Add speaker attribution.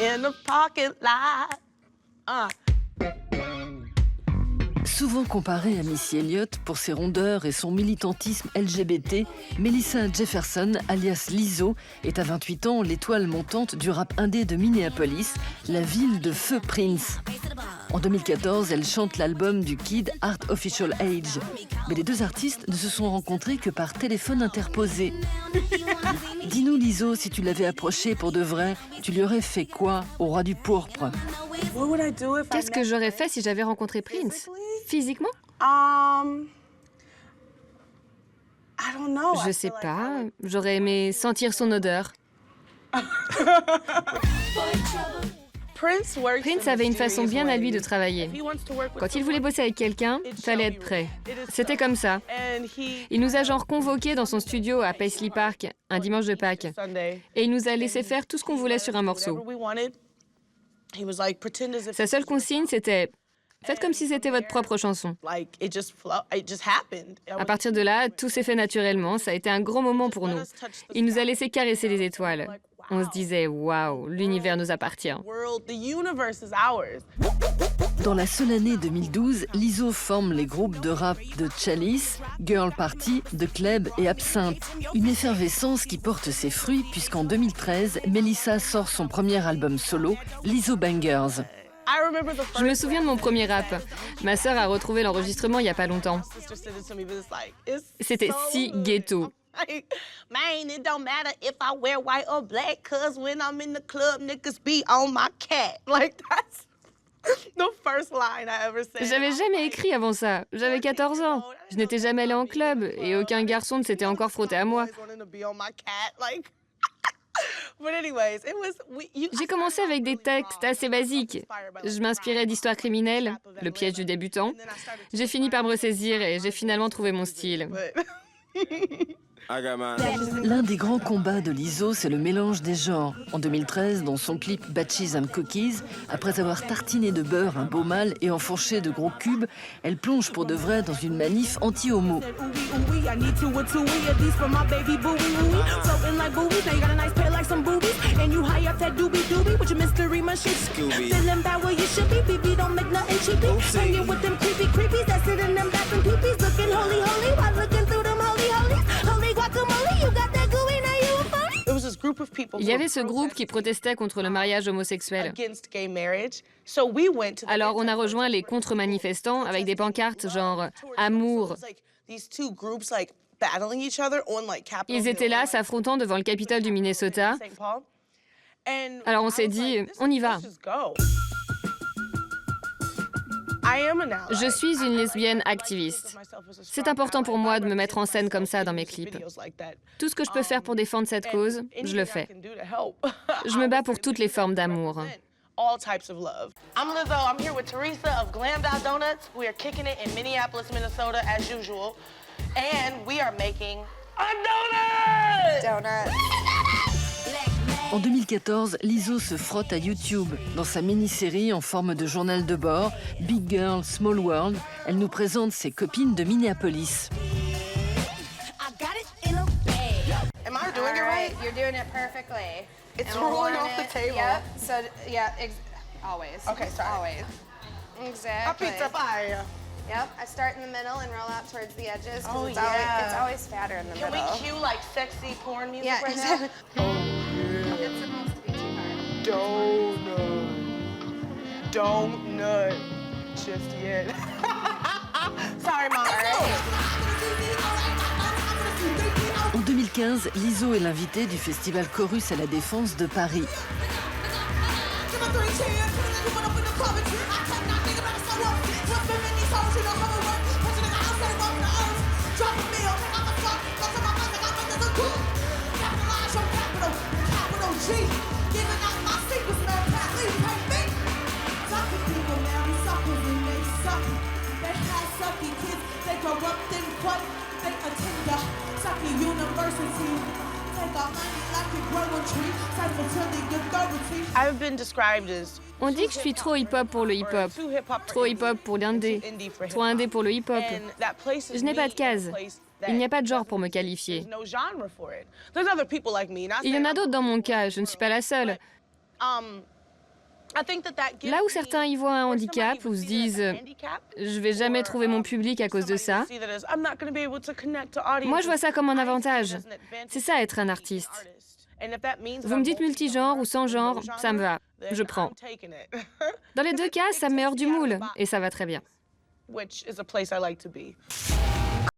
Speaker 1: in the parking lot.
Speaker 2: Souvent comparée à Missy Elliott pour ses rondeurs et son militantisme LGBT, Melissa Jefferson, alias Lizzo, est à 28 ans l'étoile montante du rap indé de Minneapolis, la ville de feu Prince. En 2014, elle chante l'album du Kid Art Official Age. Mais les deux artistes ne se sont rencontrés que par téléphone interposé. Dis-nous Lizzo, si tu l'avais approché pour de vrai, tu lui aurais fait quoi au roi du pourpre?
Speaker 3: Qu'est-ce que j'aurais fait si j'avais rencontré Prince? Physiquement? Je sais pas. J'aurais aimé sentir son odeur. Prince avait une façon bien à lui de travailler. Quand il voulait bosser avec quelqu'un, fallait être prêt. C'était comme ça. Il nous a genre convoqués dans son studio à Paisley Park, un dimanche de Pâques. Et il nous a laissé faire tout ce qu'on voulait sur un morceau. Sa seule consigne, c'était « Faites comme si c'était votre propre chanson ». À partir de là, tout s'est fait naturellement. Ça a été un gros moment pour nous. Il nous a laissé caresser les étoiles. On se disait « Waouh, l'univers nous appartient ».
Speaker 2: Dans la seule année 2012, Lizzo forme les groupes de rap de Chalice, Girl Party, The Club et Absinthe. Une effervescence qui porte ses fruits puisqu'en 2013, Melissa sort son premier album solo, Lizzo Bangers.
Speaker 3: Je me souviens de mon premier rap. Ma sœur a retrouvé l'enregistrement il y a pas longtemps. C'était si ghetto.
Speaker 1: Man, it don't matter if I wear white or black, cause when I'm in the club, niggas be on my cat. Like, that's the first line I ever said.
Speaker 3: J'avais jamais écrit avant ça. J'avais 14 ans. Je n'étais jamais allée en club et aucun garçon ne s'était encore frotté à moi. J'ai commencé avec des textes assez basiques. Je m'inspirais d'histoires criminelles, le piège du débutant. J'ai fini par me ressaisir et j'ai finalement trouvé mon style.
Speaker 2: L'un des grands combats de Lizzo, c'est le mélange des genres. En 2013, dans son clip Batches and Cookies, après avoir tartiné de beurre un beau mâle et enfourché de gros cubes, elle plonge pour de vrai dans une manif anti-homo.
Speaker 3: Il y avait ce groupe qui protestait contre le mariage homosexuel. Alors on a rejoint les contre-manifestants avec des pancartes genre « Amour ». Ils étaient là s'affrontant devant le Capitole du Minnesota. Alors on s'est dit « On y va ». Je suis une lesbienne activiste. C'est important pour moi de me mettre en scène comme ça dans mes clips. Tout ce que je peux faire pour défendre cette cause, je le fais. Je me bats pour toutes les formes d'amour.
Speaker 1: I'm Lizzo. I'm here with Teresa of Glam Donuts. We are kicking it in Minneapolis, Minnesota, as usual. And we are making a donut!
Speaker 2: En 2014, Lizzo se frotte à YouTube. Dans sa mini-série en forme de journal de bord, Big Girl, Small World, elle nous présente ses copines de Minneapolis.
Speaker 4: Am I doing it right? You're doing it perfectly.
Speaker 1: It's rolling off the table.
Speaker 4: Yep. So yeah, always.
Speaker 1: Okay, sorry.
Speaker 4: Always.
Speaker 1: A
Speaker 4: Exactly.
Speaker 1: pizza pie.
Speaker 4: Yep. I start in the middle and roll out towards the edges.
Speaker 1: Oh,
Speaker 4: It's
Speaker 1: yeah.
Speaker 4: It's always fatter in the
Speaker 1: Can
Speaker 4: middle.
Speaker 1: we cue like sexy porn music
Speaker 4: Yeah,
Speaker 1: right
Speaker 4: exactly.
Speaker 1: now?
Speaker 4: It's supposed to be too hard.
Speaker 1: Donut. Just yet. Sorry, Mom.
Speaker 2: En 2015, Lizzo est l'invitée du festival Chorus à la Défense de Paris.
Speaker 1: I've been described as
Speaker 3: On dit que je suis trop hip-hop pour le hip-hop, trop hip-hop pour l'indé, trop indé pour le hip-hop. Je n'ai pas de case. Il n'y a pas de genre pour me qualifier. Il y en a d'autres dans mon cas, je ne suis pas la seule. Là où certains y voient un handicap ou se disent « je vais jamais trouver mon public à cause de ça », moi je vois ça comme un avantage. C'est ça être un artiste. Vous me dites multigenre ou sans genre, ça me va, je prends. Dans les deux cas, ça me met hors du moule et ça va très bien.
Speaker 1: Which is a place I like to be.